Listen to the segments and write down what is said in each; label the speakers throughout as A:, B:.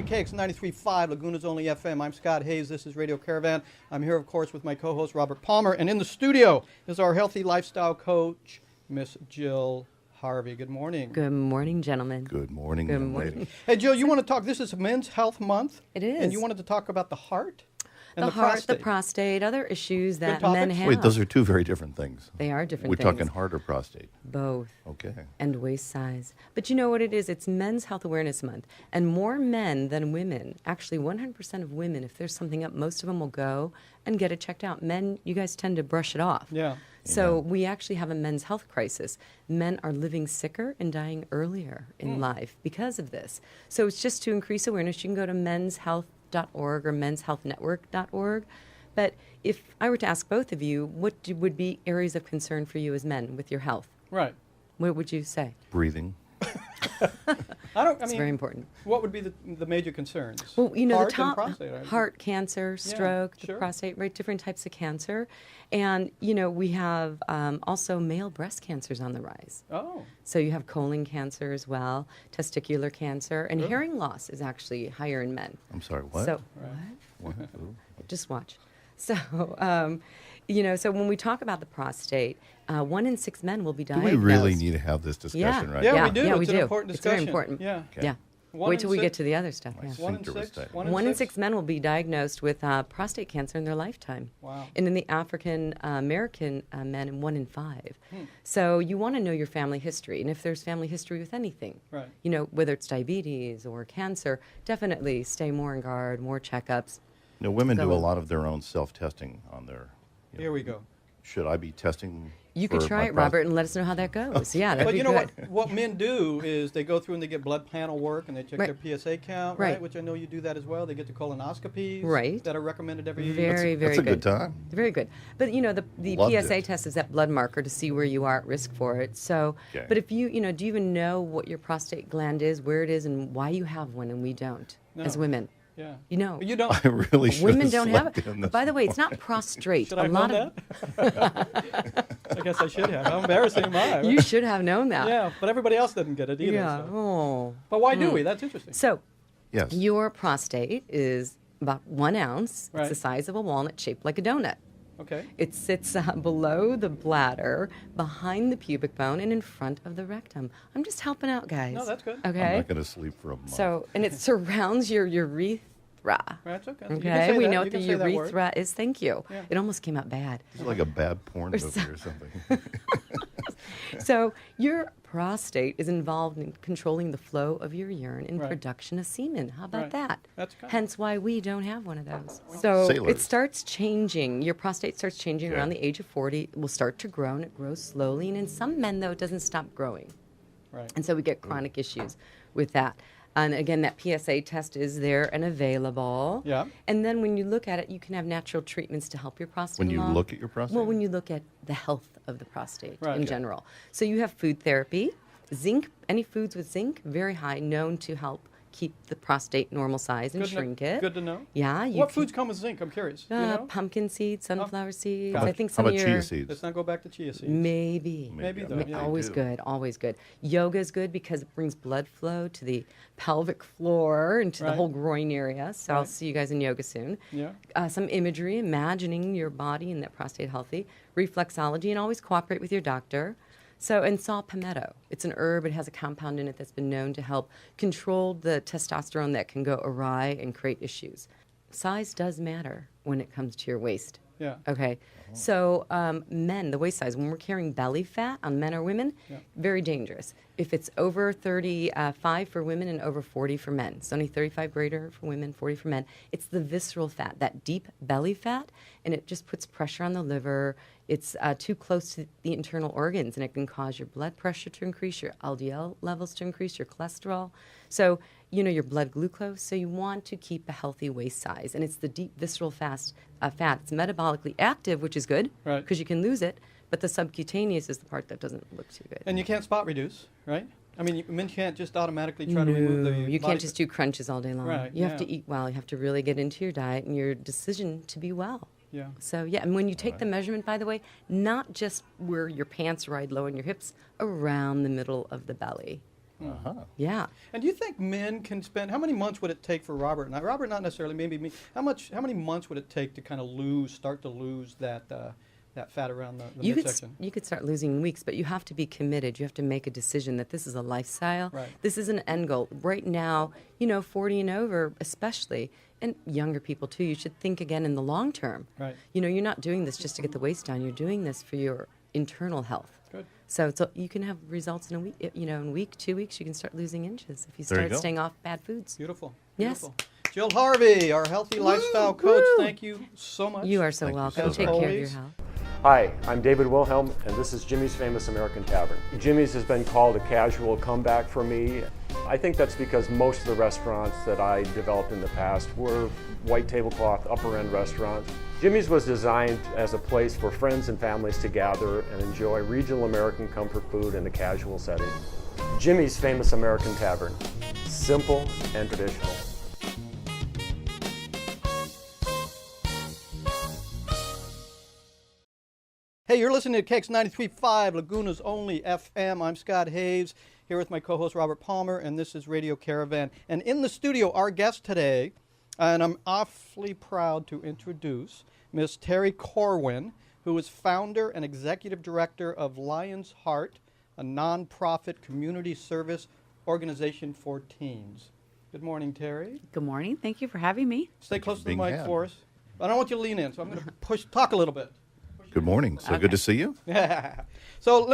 A: WKX 93.5, Laguna's only FM. I'm Scott Hayes. This is Radio Caravan. I'm here, of course, with my co-host, Robert Palmer. And in the studio is our healthy lifestyle coach, Miss Jill Harvey. Good morning.
B: Good morning, gentlemen.
C: Good morning,
B: Good
C: young
B: morning.
C: lady.
A: Hey, Jill, you want to talk, this is Men's Health Month.
B: It is.
A: And you wanted to talk about the heart and
B: the heart,
A: prostate.
B: the prostate, other issues that
A: topics.
B: men have.
C: Wait, those are two very different things.
B: They are different
C: We're
B: things.
C: talking heart or prostate?
B: Both.
C: Okay.
B: And waist size. But you know what it is? It's Men's Health Awareness Month. And more men than women, actually 100% of women, if there's something up, most of them will go and get it checked out. Men, you guys tend to brush it off.
A: Yeah.
B: So we actually have a men's health crisis. Men are living sicker and dying earlier in life because of this. So it's just to increase awareness. You can go to menshealth.org or menshealthnetwork.org. But if I were to ask both of you, what would be areas of concern for you as men with your health?
A: Right.
B: What would you say?
C: Breathing.
B: It's very important.
A: What would be the major concerns?
B: Well, you know,
A: heart
B: the top
A: and prostate. Right?
B: heart cancer, stroke,
A: sure.
B: the prostate, right? Different types of cancer. And, you know, we have also male breast cancers on the rise.
A: Oh.
B: So you have colon cancer as well, testicular cancer, and hearing loss is actually higher in men.
C: I'm sorry, what?
B: So,
C: What? Ooh.
B: just watch. So, you know, so when we talk about the prostate, 1 in 6 men will be
C: Do
B: diagnosed.
C: we really need to have this discussion right
A: Yeah,
C: now?
A: we do.
B: Yeah,
A: It's
B: we
A: an
B: do.
A: important
B: It's very
A: discussion.
B: important.
A: Yeah.
C: Okay.
B: Yeah.
A: One
B: Wait
A: in
B: till we
A: six-
B: get to the other stuff.
C: My
B: Yeah.
A: 1 in
C: sphincter was
A: 6.
C: tight.
B: 1 in 6 men will be diagnosed with prostate cancer in their lifetime.
A: Wow.
B: And in the African American men, 1 in 5. So you want to know your family history. And if there's family history with anything,
A: Right.
B: you know, whether it's diabetes or cancer, definitely stay more on guard, more checkups.
C: You know, women
B: Go
C: do a
B: on.
C: lot of their own self-testing on their... you
A: Here
C: know,
A: we go.
C: Should I be testing
B: You could
C: for
B: try
C: my
B: it, Robert, and let us know how that goes. Yeah, that'd
A: But
B: be
A: you know
B: good.
A: what men do is they go through and they get blood panel work and they check
B: Right.
A: their PSA count, right.
B: Right.
A: Which I know you do that as well. They get the colonoscopies
B: Right.
A: that are recommended every year.
B: Very, very
C: That's a
B: good.
C: good time.
B: Very good. But, you know, the
C: Loved
B: PSA
C: it.
B: test is that blood marker to see where you are at risk for it. So,
C: Okay.
B: but if you know, do you even know what your prostate gland is, where it is, and why you have one and we don't as
A: No.
B: women?
A: Yeah.
B: You know.
A: You don't.
C: I really should
B: Women
C: have
B: don't have
C: slept in
B: it.
C: this
B: By the way, it's not prostrate.
A: Should I have known that? I guess I should have. How embarrassing am I?
B: You should have known that.
A: Yeah, but everybody else didn't get it either.
B: Yeah.
A: So.
B: Oh.
A: But why do we? That's interesting.
B: So,
C: Yes.
B: your prostate is about 1 ounce.
A: Right.
B: It's the size of a walnut, shaped like a donut.
A: Okay.
B: It sits below the bladder, behind the pubic bone, and in front of the rectum. I'm just helping out, guys.
A: No, that's good.
C: I'm
B: Okay.
C: not going to sleep for a month.
B: So, and it surrounds your urethra.
A: That's okay. You can
B: Okay,
A: say
B: we
A: that.
B: know
A: You
B: what
A: can
B: the
A: say that word.
B: urethra is. Thank you.
A: Yeah.
B: It almost came out bad.
C: It's like a bad porn movie or something.
B: So, your prostate is involved in controlling the flow of your urine and
A: Right.
B: production of semen. How about
A: Right.
B: that?
A: That's kind of-
B: Hence why we don't have one of those. So it
C: Sailors.
B: starts changing. Your prostate starts changing
C: Okay.
B: around the age of 40. It will start to grow, and it grows slowly. And in some men, though, it doesn't stop growing.
A: Right.
B: And so we get chronic issues with that. And again, that PSA test is there and available.
A: Yeah.
B: And then when you look at it, you can have natural treatments to help your prostate.
C: When you
B: along.
C: look at your prostate?
B: Well, when you look at the health of the prostate
A: Right.
B: in
A: Okay.
B: general. So you have food therapy, zinc, any foods with zinc, very high, known to help keep the prostate normal size and
A: Good to-
B: shrink it.
A: Good to know.
B: Yeah. You
A: What
B: can-
A: foods come with zinc? I'm curious. You know?
B: Pumpkin seeds, sunflower seeds.
A: How
B: I
A: about-
B: think
C: How
B: some
C: about
B: of your
C: chia seeds?
A: Let's not go back to chia seeds.
B: Maybe.
A: Maybe though,
C: I think
A: yeah.
C: they
B: Always
C: do.
B: good, always good. Yoga is good because it brings blood flow to the pelvic floor and to the
A: Right.
B: whole groin area. So I'll
A: Right.
B: see you guys in yoga soon.
A: Yeah.
B: Some imagery, imagining your body and that prostate healthy. Reflexology, and always cooperate with your doctor. So, and saw palmetto. It's an herb. It has a compound in it that's been known to help control the testosterone that can go awry and create issues. Size does matter when it comes to your waist.
A: Yeah.
B: Okay. So, men, the waist size, when we're carrying belly fat on men or women,
A: Yeah.
B: very dangerous. If it's over 35 for women and over 40 for men, it's only 35 greater for women, 40 for men. It's the visceral fat, that deep belly fat, and it just puts pressure on the liver. It's too close to the internal organs, and it can cause your blood pressure to increase, your LDL levels to increase, your cholesterol. So, you know, your blood glucose. So you want to keep a healthy waist size, and it's the deep visceral fat. It's metabolically active, which is good
A: Right.
B: because you can lose it, but the subcutaneous is the part that doesn't look too good.
A: And you can't spot reduce, right? I mean, men can't just automatically try to remove the
B: You
A: body
B: can't just do crunches all day long.
A: Right,
B: You have to
A: yeah.
B: eat well. You have to really get into your diet and your decision to be well.
A: Yeah.
B: So, yeah, and when you take the measurement, by the way, not just where your pants ride low on your hips, around the middle of the belly. Yeah.
A: And do you think men can spend, how many months would it take for Robert? Now, Robert, not necessarily, maybe me. How many months would it take to kind of start to lose that fat around the midsection?
B: You could start losing in weeks, but you have to be committed. You have to make a decision that this is a lifestyle.
A: Right.
B: This is an end goal. Right now, 40 and over especially, and younger people too, you should think again in the long term.
A: Right.
B: You're not doing this just to get the waist down. You're doing this for your internal health.
A: Good.
B: So you can have results in a week. In a week, 2 weeks, you can start losing inches if you
C: There you
B: start
C: go.
B: staying off bad foods.
A: Beautiful.
B: Yes.
A: Beautiful. Jill Harvey, our healthy lifestyle coach. Thank you so much.
B: You are so
C: Thank you
B: welcome.
C: so
B: Take
A: much.
B: care of your
A: Always.
B: health.
D: Hi, I'm David Wilhelm, and this is Jimmy's Famous American Tavern. Jimmy's has been called a casual comeback for me. I think that's because most of the restaurants that I developed in the past were white tablecloth, upper-end restaurants. Jimmy's was designed as a place for friends and families to gather and enjoy regional American comfort food in a casual setting. Jimmy's Famous American Tavern. Simple and traditional.
A: Hey, you're listening to KX 93.5, Laguna's only FM. I'm Scott Hayes, here with my co-host Robert Palmer, and this is Radio Caravan. And in the studio, our guest today, and I'm awfully proud to introduce Miss Terry Corwin, who is founder and executive director of Lion's Heart, a nonprofit community service organization for teens. Good morning, Terry.
E: Good morning. Thank you for having me.
A: Stay close to the
C: being
A: mic
C: had.
A: for us. I don't want you to lean in, so I'm going to talk a little bit.
C: Good morning. So good to see you.
A: So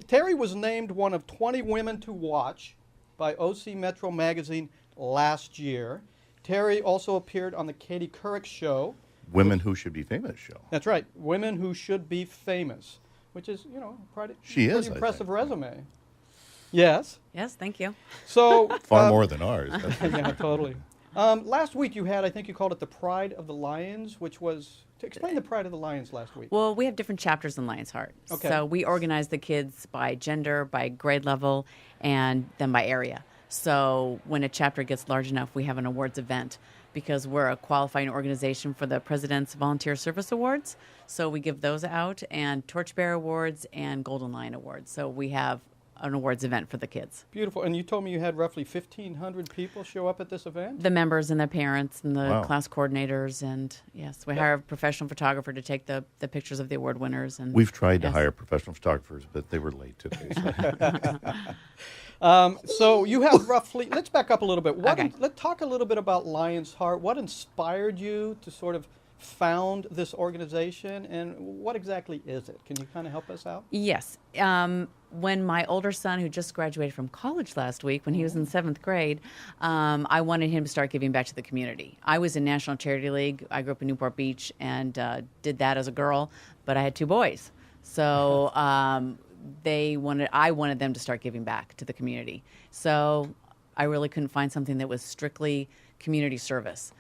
A: Terry was named one of 20 women to watch by OC Metro Magazine last year. Terry also appeared on the Katie Couric Show.
C: Women Who Should Be Famous show.
A: That's right, Women Who Should Be Famous, which is, pretty
C: She is, I
A: impressive
C: think.
A: resume. Yes.
E: Yes, thank you.
A: So
C: Far more than ours. That's for
A: yeah,
C: sure.
A: totally. Last week you had, I think you called it the Pride of the Lions, which was to explain the Pride of the Lions last week.
E: Well, we have different chapters in Lion's Heart.
A: Okay.
E: So we organize the kids by gender, by grade level, and then by area. So when a chapter gets large enough, we have an awards event because we're a qualifying organization for the President's Volunteer Service Awards. So we give those out, and Torchbearer Awards and Golden Lion Awards. So we have an awards event for the kids.
A: Beautiful. And you told me you had roughly 1,500 people show up at this event?
E: The members and their parents and the
C: Wow.
E: class coordinators, and yes, we hire a professional photographer to take the pictures of the award winners. And
C: We've tried to
E: yes.
C: hire professional photographers, but they were late today.
A: So you have roughly, let's back up a little bit.
E: Okay.
A: Let's talk a little bit about Lion's Heart. What inspired you to sort of found this organization, and what exactly is it? Can you kind of help us out?
E: Yes. When my older son, who just graduated from college last week, when he was in 7th grade, I wanted him to start giving back to the community. I was in National Charity League. I grew up in Newport Beach and did that as a girl, but I had 2 boys. So I wanted them to start giving back to the community. So I really couldn't find something that was strictly community service.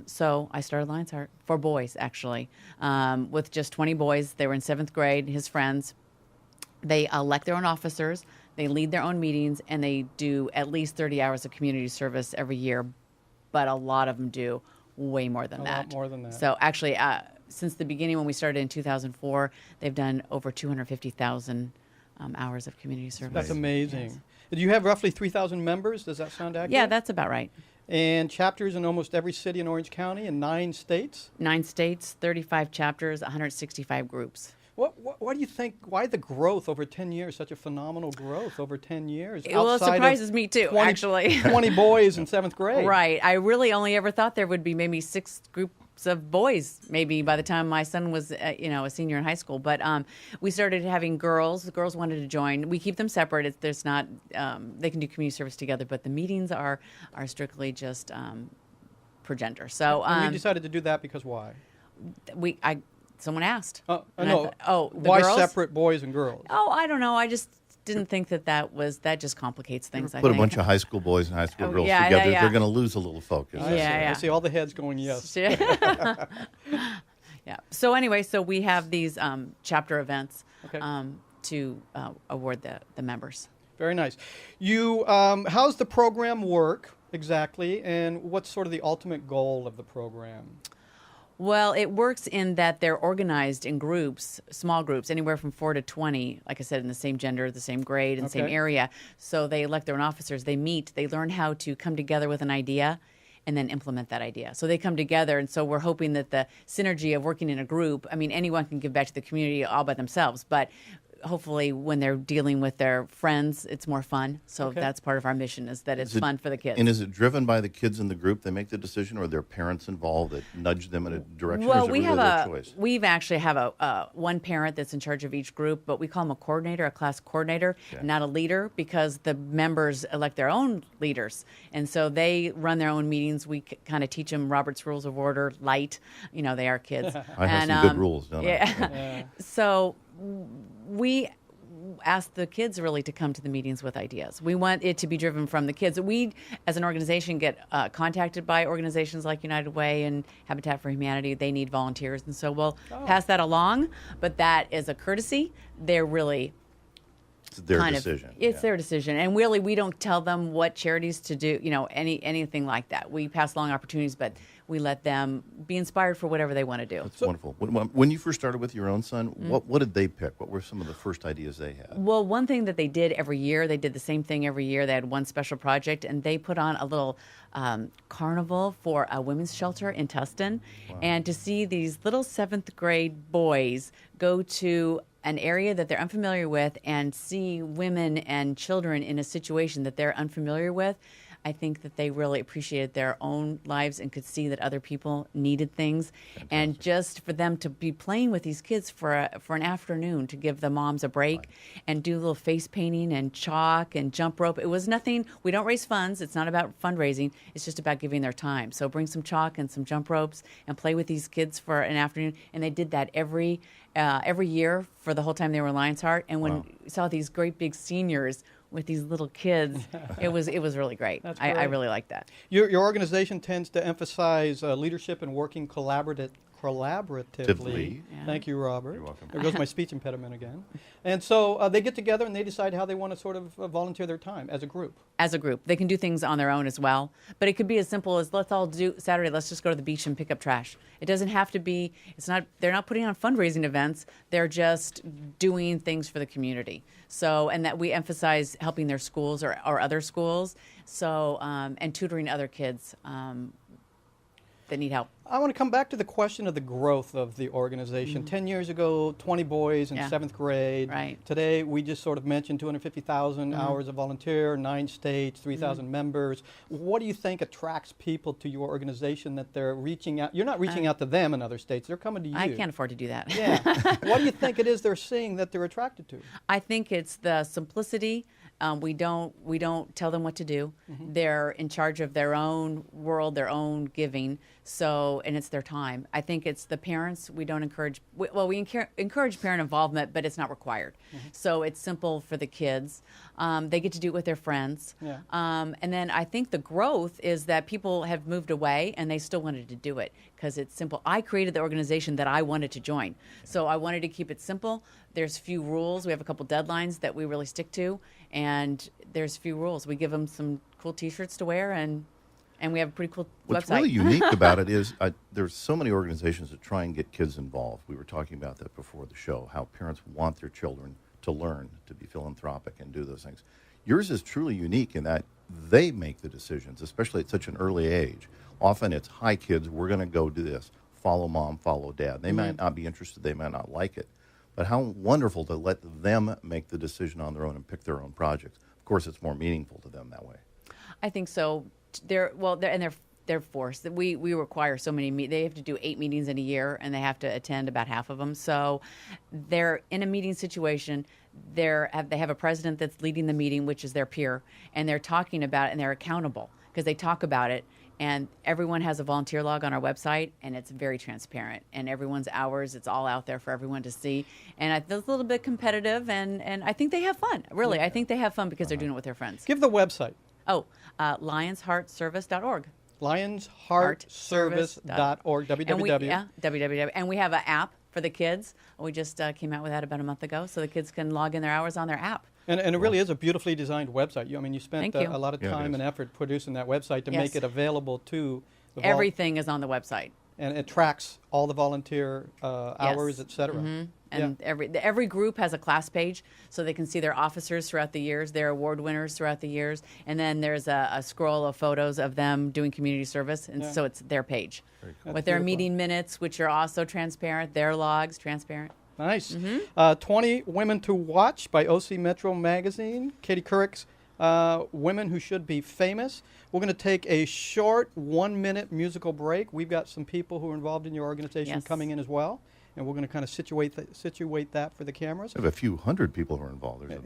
E: So I started Lion's Heart for boys, actually, with just 20 boys. They were in 7th grade, his friends. They elect their own officers, they lead their own meetings, and they do at least 30 hours of community service every year, but a lot of them do way more than
A: A
E: that.
A: lot more than that.
E: So actually, since the beginning when we started in 2004, they've done over 250,000 hours of community service.
A: That's amazing.
E: Yes.
A: Do you have roughly 3,000 members? Does that sound accurate?
E: Yeah, that's about right.
A: And chapters in almost every city in Orange County and 9 states?
E: 9 states, 35 chapters, 165 groups.
A: What do you think, why the growth over 10 years, such a phenomenal growth over 10 years?
E: Well, it
A: outside of
E: surprises me too,
A: 20
E: actually.
A: 20 boys in 7th grade.
E: Right. I really only ever thought there would be maybe 6 groups of boys, maybe by the time my son was, a senior in high school. But we started having girls. The girls wanted to join. We keep them separate. There's not. They can do community service together, but the meetings are strictly just per gender. So
A: And you decided to do that because why?
E: someone asked.
A: I
E: And
A: know.
E: thought, the
A: Why
E: girls?
A: separate boys and girls?
E: Oh, I don't know. I just didn't think that just complicates things. I
C: Put a
E: think.
C: bunch of high school boys and high school
E: Oh,
C: girls
E: yeah,
C: together.
E: yeah.
C: They're going to lose a little focus.
A: I see.
E: Yeah.
A: I see all the heads going yes.
E: Yeah. So anyway, we have these chapter events
A: Okay.
E: to award the members.
A: Very nice. You, how's the program work exactly, and what's sort of the ultimate goal of the program?
E: Well, it works in that they're organized in groups, small groups, anywhere from 4 to 20, like I said, in the same gender, the same grade, and same
A: Okay.
E: area. So they elect their own officers. They meet. They learn how to come together with an idea and then implement that idea. So they come together, and so we're hoping that the synergy of working in a group, I mean, anyone can give back to the community all by themselves, but hopefully when they're dealing with their friends, it's more fun. So
A: Okay.
E: that's part of our mission, is that it's fun for the kids.
C: And is it driven by the kids in the group? They make the decision, or are their parents involved that nudge them in a direction? or
E: Well,
C: is it
E: we
C: really
E: have
C: their choice?
E: we've actually have a one parent that's in charge of each group, but we call him a coordinator, a class coordinator,
C: Okay.
E: not a leader, because the members elect their own leaders, and so they run their own meetings. We kind of teach them Robert's Rules of Order light. You know, they are kids.
C: I have
E: And,
C: some good rules, don't I?
E: yeah. So we ask the kids really to come to the meetings with ideas. We want it to be driven from the kids. We, as an organization, get contacted by organizations like United Way and Habitat for Humanity. They need volunteers, and so we'll pass that along. But that is a courtesy. They're really
C: It's their
E: kind
C: decision.
E: of it's
C: yeah.
E: their decision, and really we don't tell them what charities to do. You know, anything like that. We pass along opportunities, but we let them be inspired for whatever they want to do.
C: That's wonderful. When you first started with your own son,
E: Mm-hmm.
C: what did they pick? What were some of the first ideas they had?
E: Well, one thing that they did every year, they did the same thing every year. They had one special project, and they put on a little carnival for a women's shelter in Tustin. And to see these little 7th grade boys go to an area that they're unfamiliar with and see women and children in a situation that they're unfamiliar with, I think that they really appreciated their own lives and could see that other people needed things. And just for them to be playing with these kids for an afternoon, to give the moms a break and do a little face painting and chalk and jump rope. It was nothing. We don't raise funds. It's not about fundraising. It's just about giving their time. So bring some chalk and some jump ropes and play with these kids for an afternoon. And they did that every year for the whole time they were in Lion's Heart. And when we saw these great big seniors with these little kids, it was really great.
A: That's
E: I
A: great.
E: really like that.
A: Your organization tends to emphasize leadership and working collaboratively.
C: Yeah.
A: Thank you, Robert.
C: You're welcome.
A: There goes my speech impediment again. And so they get together and they decide how they want to sort of volunteer their time as a group.
E: As a group, they can do things on their own as well. But it could be as simple as, let's all do Saturday, let's just go to the beach and pick up trash. It doesn't have to be, they're not putting on fundraising events. They're just doing things for the community. So, and that we emphasize helping their schools or other schools. So, and tutoring other kids that need help.
A: I want to come back to the question of the growth of the organization. 10 years ago, 20 boys in
E: Yeah.
A: 7th grade.
E: Right.
A: Today, we just sort of mentioned 250,000 hours of volunteer, 9 states, 3,000 members. What do you think attracts people to your organization that they're reaching out? You're not reaching out to them in other states. They're coming to you.
E: I can't afford to do that.
A: Yeah. What do you think it is they're seeing that they're attracted to?
E: I think it's the simplicity. We don't tell them what to do. They're in charge of their own world, their own giving. So, and it's their time. I think it's the parents. We don't encourage. We encourage parent involvement, but it's not required. So it's simple for the kids. They get to do it with their friends.
A: Yeah.
E: And then I think the growth is that people have moved away and they still wanted to do it because it's simple. I created the organization that I wanted to join. So I wanted to keep it simple. There's few rules. We have a couple deadlines that we really stick to, and there's few rules. We give them some cool T-shirts to wear, and we have a pretty cool
C: What's
E: website.
C: really unique about it is there's so many organizations that try and get kids involved. We were talking about that before the show, how parents want their children to learn, to be philanthropic and do those things. Yours is truly unique in that they make the decisions, especially at such an early age. Often it's, hi kids, we're going to go do this. Follow mom, follow dad. They might not be interested, they might not like it. But how wonderful to let them make the decision on their own and pick their own projects. Of course, it's more meaningful to them that way.
E: I think so. They're forced. We require so many. They have to do 8 meetings in a year, and they have to attend about half of them. So they're in a meeting situation. They have a president that's leading the meeting, which is their peer, and they're talking about it, and they're accountable because they talk about it. And everyone has a volunteer log on our website, and it's very transparent. And everyone's hours, it's all out there for everyone to see. And it's a little bit competitive, and I think they have fun. Really, I think they have fun because they're doing it with their friends.
A: Give the website.
E: lionsheartservice.org.
A: lionsheartservice.org, www.
E: www. And we have an app for the kids. We just came out with that about a month ago, so the kids can log in their hours on their app.
A: And it really is a beautifully designed website. You spent
E: Thank you.
A: a lot of
C: Yeah, it
A: time
C: is.
A: and effort producing that website to
E: Yes.
A: make it available to the
E: Everything is on the website.
A: and it tracks all the volunteer hours, et cetera.
E: And every group has a class page, so they can see their officers throughout the years, their award winners throughout the years, and then there's a scroll of photos of them doing community service, and so it's their page. With their meeting minutes, which are also transparent, their logs, transparent.
A: Nice. 20 Women to Watch by OC Metro Magazine. Katie Couric's Women Who Should Be Famous. We're going to take a short 1-minute musical break. We've got some people who are involved in your organization coming in as well, and we're going to kind of situate that for the cameras.
C: We have a few hundred people who are involved. There's a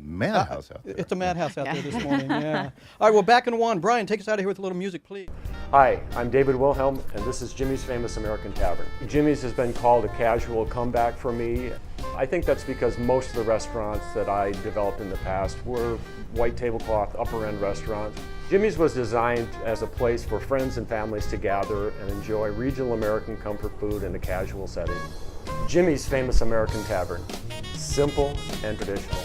C: madhouse out there.
A: It's a madhouse out there this morning, yeah. All right, well, back in one. Brian, take us out of here with a little music, please.
D: Hi, I'm David Wilhelm, and this is Jimmy's Famous American Tavern. Jimmy's has been called a casual comeback for me. I think that's because most of the restaurants that I developed in the past were white tablecloth, upper-end restaurants. Jimmy's was designed as a place for friends and families to gather and enjoy regional American comfort food in a casual setting. Jimmy's Famous American Tavern. Simple and traditional.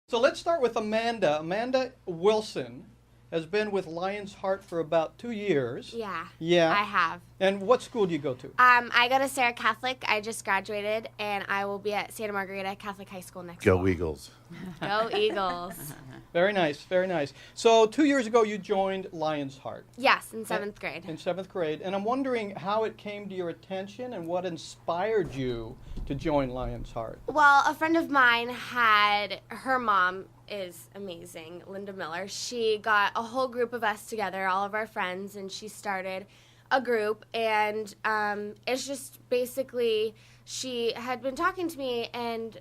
A: So let's start with Amanda. Amanda Wilson has been with Lion's Heart for about 2 years.
F: Yeah, I have.
A: And what school do you go to?
F: I go to Sarah Catholic. I just graduated, and I will be at Santa Margarita Catholic High School next fall.
C: Go Eagles.
F: Go Eagles.
A: Very nice, very nice. So 2 years ago, you joined Lion's Heart.
F: Yes, in 7th grade.
A: In 7th grade. And I'm wondering how it came to your attention and what inspired you to join Lion's Heart.
F: Well, a friend of mine her mom is amazing, Linda Miller. She got a whole group of us together, all of our friends, and she started a group. And it's just basically, she had been talking to me, and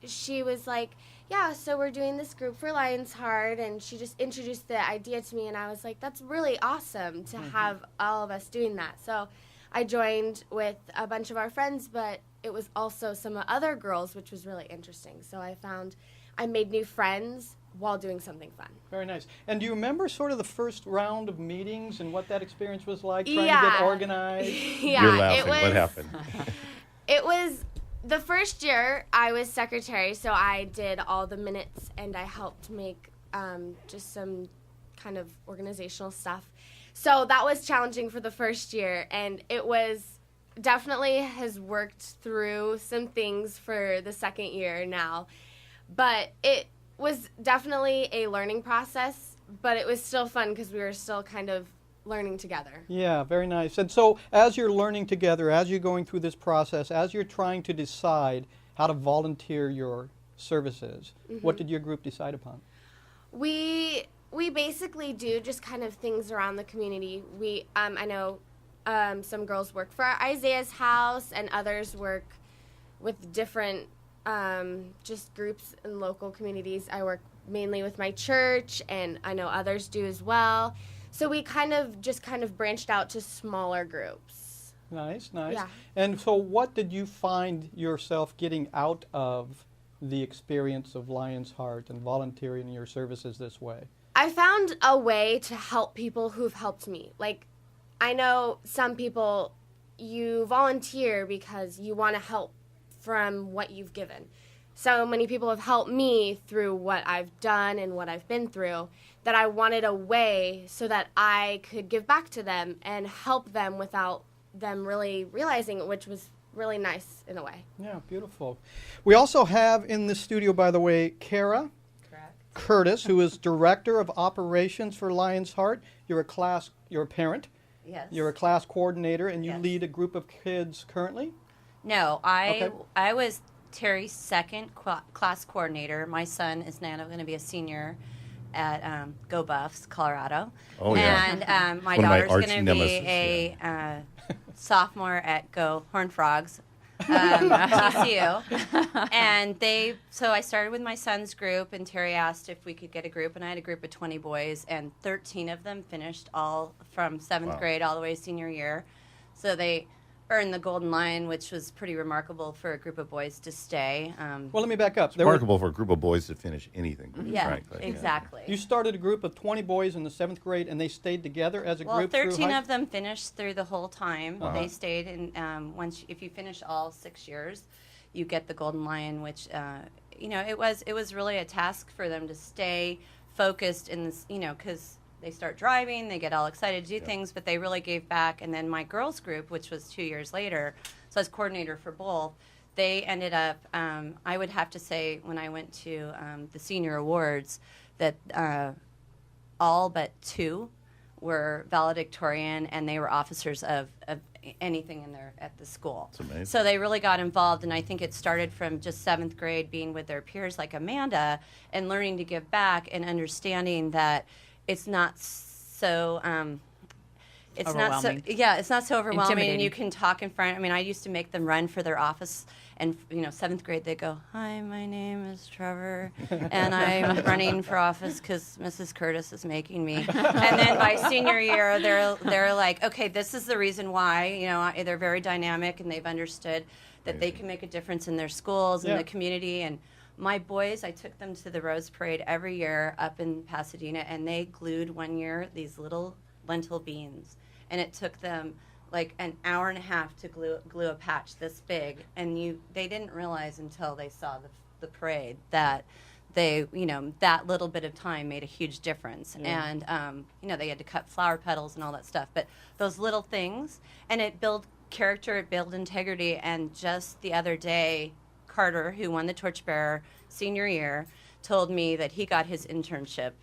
F: she was like, yeah, so we're doing this group for Lion's Heart, and she just introduced the idea to me, and I was like, that's really awesome to have all of us doing that. So I joined with a bunch of our friends, but it was also some other girls, which was really interesting. So I made new friends while doing something fun.
A: Very nice. And do you remember sort of the first round of meetings and what that experience was like, trying to get organized?
F: Yeah,
C: You're laughing. What happened?
F: It was the first year I was secretary, so I did all the minutes and I helped make just some kind of organizational stuff. So that was challenging for the first year, and it was definitely has worked through some things for the second year now. But it was definitely a learning process, but it was still fun because we were still kind of learning together.
A: Yeah, very nice. And so as you're learning together, as you're going through this process, as you're trying to decide how to volunteer your services, what did your group decide upon?
F: We basically do just kind of things around the community. I know some girls work for Isaiah's house, and others work with different just groups in local communities. I work mainly with my church, and I know others do as well. So we kind of branched out to smaller groups.
A: Nice, nice.
F: Yeah.
A: And so what did you find yourself getting out of the experience of Lion's Heart and volunteering your services this way?
F: I found a way to help people who've helped me. Like, I know some people, you volunteer because you want to help from what you've given. So many people have helped me through what I've done and what I've been through that I wanted a way so that I could give back to them and help them without them really realizing it, which was really nice in a way.
A: Yeah, beautiful. We also have in the studio, by the way, Karah Curtis, who is Director of Operations for Lion's Heart. You're a parent.
G: Yes.
A: You're a class coordinator, and you
G: Yes.
A: lead a group of kids currently?
G: No,
A: Okay.
G: I was Terry's second class coordinator. My son is now going to be a senior at Go Buffs, Colorado.
C: Oh, yeah.
G: And my
C: One of my
G: daughter's
C: arch
G: going to be
C: nemesis,
G: a sophomore at Go Horned Frogs, TCU. And so I started with my son's group, and Terry asked if we could get a group, and I had a group of 20 boys, and 13 of them finished all from 7th grade all the way to senior year. So they earned the Golden Lion, which was pretty remarkable for a group of boys to stay.
A: Well, let me back up.
C: It's remarkable for a group of boys to finish anything,
G: Yeah,
C: frankly.
G: exactly.
A: You started a group of 20 boys in the 7th grade, and they stayed together as a
G: Well,
A: group through
G: 13
A: high
G: of them finished through the whole time.
C: Uh-huh.
G: They stayed, and if you finish all 6 years, you get the Golden Lion, which it was really a task for them to stay focused in this, because they start driving, they get all excited to do things, but they really gave back. And then my girls group, which was 2 years later, so I was coordinator for both, they ended up, I would have to say when I went to the senior awards that all but 2 were valedictorian, and they were officers of anything at the school.
C: That's amazing.
G: So they really got involved, and I think it started from just 7th grade, being with their peers like Amanda, and learning to give back and understanding that it's not so. It's not so. Yeah, it's not so overwhelming, and you can talk in front. I mean, I used to make them run for their office. And 7th grade, they go, "Hi, my name is Trevor, and I'm running for office because Mrs. Curtis is making me." And then by senior year, they're like, "Okay, this is the reason why." They're very dynamic, and they've understood that they can make a difference in their schools and the community. And my boys, I took them to the Rose Parade every year up in Pasadena, and they glued one year these little lentil beans, and it took them like an hour and a half to glue a patch this big, and they didn't realize until they saw the parade that that little bit of time made a huge difference. And they had to cut flower petals and all that stuff, but those little things, and it built character, it built integrity. And just the other day, Carter, who won the torchbearer senior year, told me that he got his internship,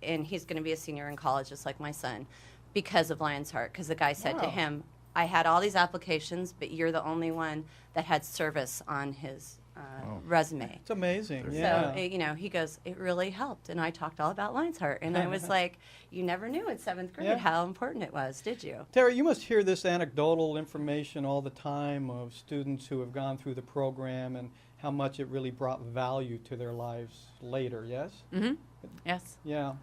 G: and he's going to be a senior in college just like my son, because of Lion's Heart, because the guy said to him, "I had all these applications, but you're the only one that had service on his resume."
A: It's amazing.
G: So, he goes, "It really helped." And I talked all about Lion's Heart. And I was like, you never knew in 7th grade how important it was, did you?
A: Tara, you must hear this anecdotal information all the time of students who have gone through the program and how much it really brought value to their lives later, yes?
E: Mm-hmm. Yes.
A: Yeah.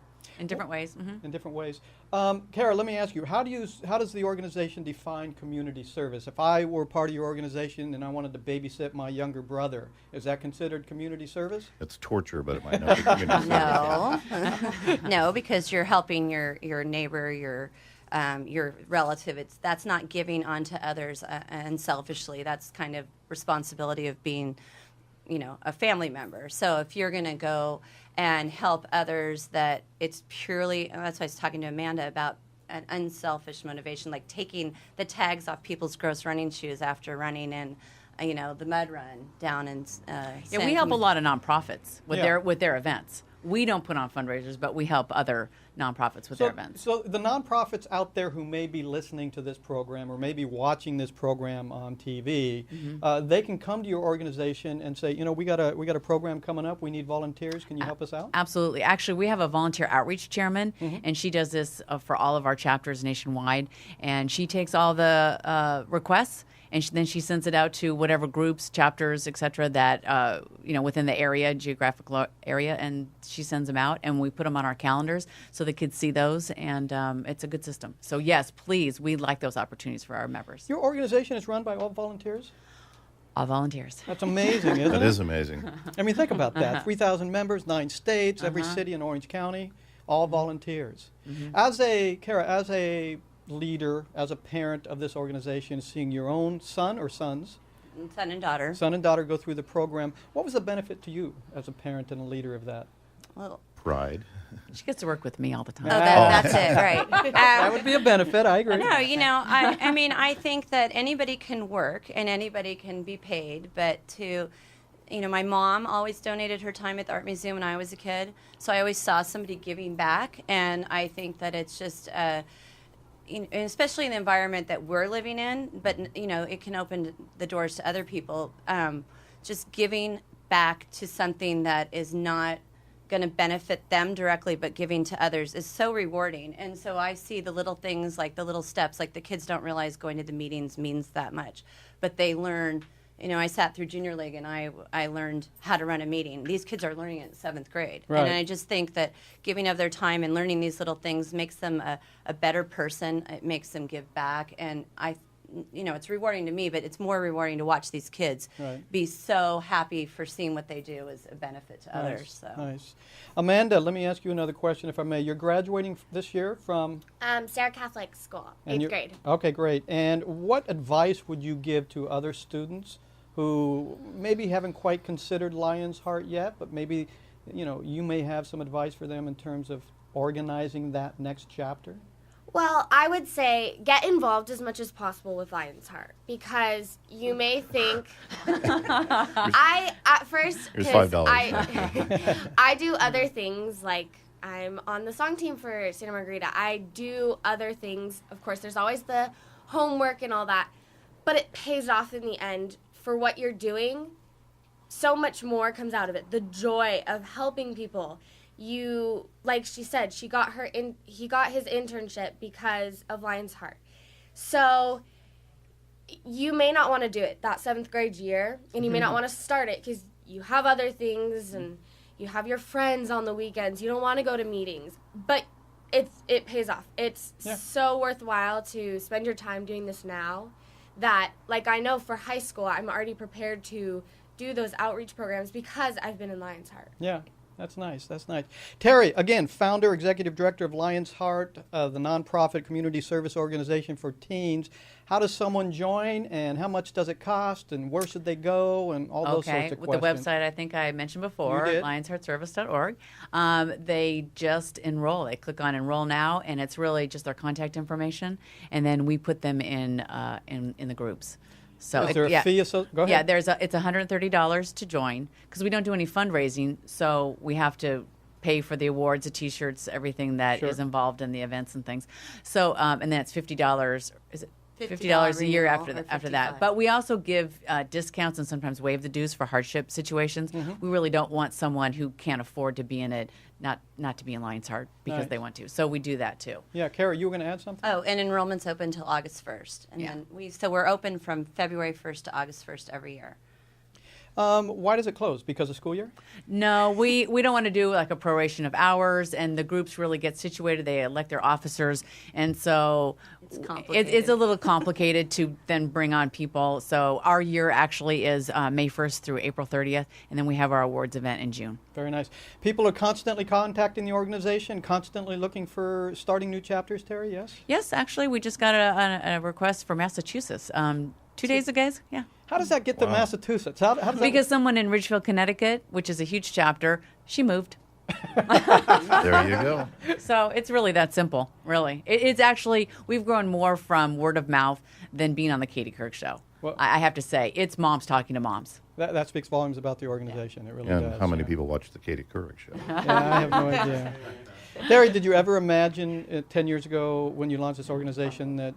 E: In different ways. Mm-hmm.
A: In different ways. Karah, let me ask you, how does the organization define community service? If I were part of your organization and I wanted to babysit my younger brother, is that considered community service?
C: It's torture, but it might not be community service.
G: No. No, because you're helping your neighbor, your relative. That's not giving onto others unselfishly. That's kind of responsibility of being, a family member. So if you're going to go and help others, that it's purely, and that's why I was talking to Amanda about an unselfish motivation, like taking the tags off people's gross running shoes after running in, the mud run down in
E: we help a lot of nonprofits with their events. We don't put on fundraisers, but we help other nonprofits with their events.
A: So the nonprofits out there who may be listening to this program or maybe watching this program on TV, they can come to your organization and say, we got a program coming up. We need volunteers. Can you help us out?
E: Absolutely. Actually, we have a volunteer outreach chairman, and she does this for all of our chapters nationwide. And she takes all the requests, and then she sends it out to whatever groups, chapters, et cetera, that, within the geographic area, and she sends them out, and we put them on our calendars so the kids see those, and it's a good system. So, yes, please, we like those opportunities for our members.
A: Your organization is run by all volunteers?
E: All volunteers.
A: That's amazing, isn't it?
C: That is amazing.
A: I mean, think about that. 3,000 members, 9 states, every city in Orange County, all volunteers. Karah, as a leader, as a parent of this organization, seeing your own son or sons,
G: son and daughter
A: go through the program, what was the benefit to you as a parent and a leader of that?
G: Well,
C: Pride.
E: She gets to work with me all the time.
G: That's it, right.
A: That would be a benefit, I agree.
G: No, I think that anybody can work and anybody can be paid, but my mom always donated her time at the Art Museum when I was a kid, so I always saw somebody giving back, and I think that it's just especially in the environment that we're living in, but it can open the doors to other people. Just giving back to something that is not going to benefit them directly, but giving to others is so rewarding. And so I see the little things, like the little steps, like the kids don't realize going to the meetings means that much, but they learn. I sat through junior league and I learned how to run a meeting. These kids are learning it in 7th grade.
A: Right.
G: And I just think that giving of their time and learning these little things makes them a better person. It makes them give back. And it's rewarding to me, but it's more rewarding to watch these kids be so happy for seeing what they do as a benefit to others. So.
A: Nice. Amanda, let me ask you another question, if I may. You're graduating this year from?
F: Sarah Catholic School, 8th grade.
A: Okay, great. And what advice would you give to other students who maybe haven't quite considered Lion's Heart yet, but maybe you may have some advice for them in terms of organizing that next chapter?
F: Well, I would say get involved as much as possible with Lion's Heart, because you may think I at first
C: Here's
F: 'cause
C: $5.
F: I do other things, like I'm on the song team for Santa Margarita. I do other things. Of course, there's always the homework and all that, but it pays off in the end for what you're doing. So much more comes out of it. The joy of helping people. You, like she said, he got his internship because of Lion's Heart. So you may not want to do it that 7th grade year, and you may not want to start it because you have other things and you have your friends on the weekends. You don't want to go to meetings, but it pays off. It's so worthwhile to spend your time doing this now that, like, I know for high school, I'm already prepared to do those outreach programs because I've been in Lion's Heart.
A: Yeah. That's nice. That's nice. Terry, again, founder, executive director of Lion's Heart, the nonprofit community service organization for teens. How does someone join, and how much does it cost, and where should they go, and all those sorts of
E: with
A: questions?
E: the website I think I mentioned before,
A: You did.
E: lionsheartservice.org. They just enroll. They click on Enroll Now, and it's really just their contact information, and then we put them in the groups. So
A: Is there a fee? Go ahead.
E: Yeah, it's $130 to join because we don't do any fundraising, so we have to pay for the awards, the T-shirts, everything that is involved in the events and things. So and then it's $50. Is it $50 a year
G: renewal,
E: after
G: or
E: that?
G: $55.
E: But we also give discounts and sometimes waive the dues for hardship situations. We really don't want someone who can't afford to be in it not to be in Lion's Heart because
A: Nice.
E: they want to. So we do that too.
A: Yeah, Karah, you were going to add something?
G: Oh, and enrollment's open until August 1st. And
E: Yeah.
G: then we're open from February 1st to August 1st every year.
A: Why does it close? Because of school year?
E: No, we don't want to do like a proration of hours, and the groups really get situated. They elect their officers, and so
G: It's complicated.
E: it's a little complicated to then bring on people. So our year actually is May 1st through April 30th, and then we have our awards event in June.
A: Very nice. People are constantly contacting the organization, constantly looking for starting new chapters, Terry, yes?
E: Yes, actually, we just got a request for Massachusetts 2 days ago. Yeah.
A: How does that get to Massachusetts? How does that
E: Because someone in Ridgefield, Connecticut, which is a huge chapter, she moved.
C: There you go.
E: So it's really that simple, really. It's actually, we've grown more from word of mouth than being on the Katie Couric Show.
A: Well-
E: I have to say, it's moms talking to moms.
A: That speaks volumes about the organization. It really
C: And
A: does.
C: how many
A: yeah.
C: people watch the Katie Couric Show?
A: Yeah, I have no idea. Terry, did you ever imagine 10 years ago when you launched this organization that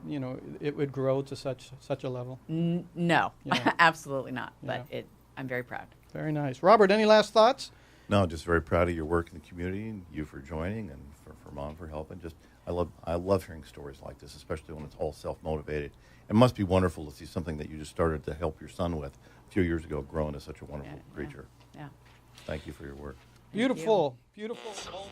A: it would grow to such a level?
E: No,
A: Yeah.
E: absolutely not.
A: Yeah.
E: But I'm very proud.
A: Very nice. Robert, any last thoughts?
C: No, just very proud of your work in the community, and you for joining, and for Mom for helping. I love hearing stories like this, especially when it's all self-motivated. It must be wonderful to see something that you just started to help your son with a few years ago grow into such a wonderful creature.
E: Yeah.
C: Thank you for your work.
A: Beautiful. Beautiful.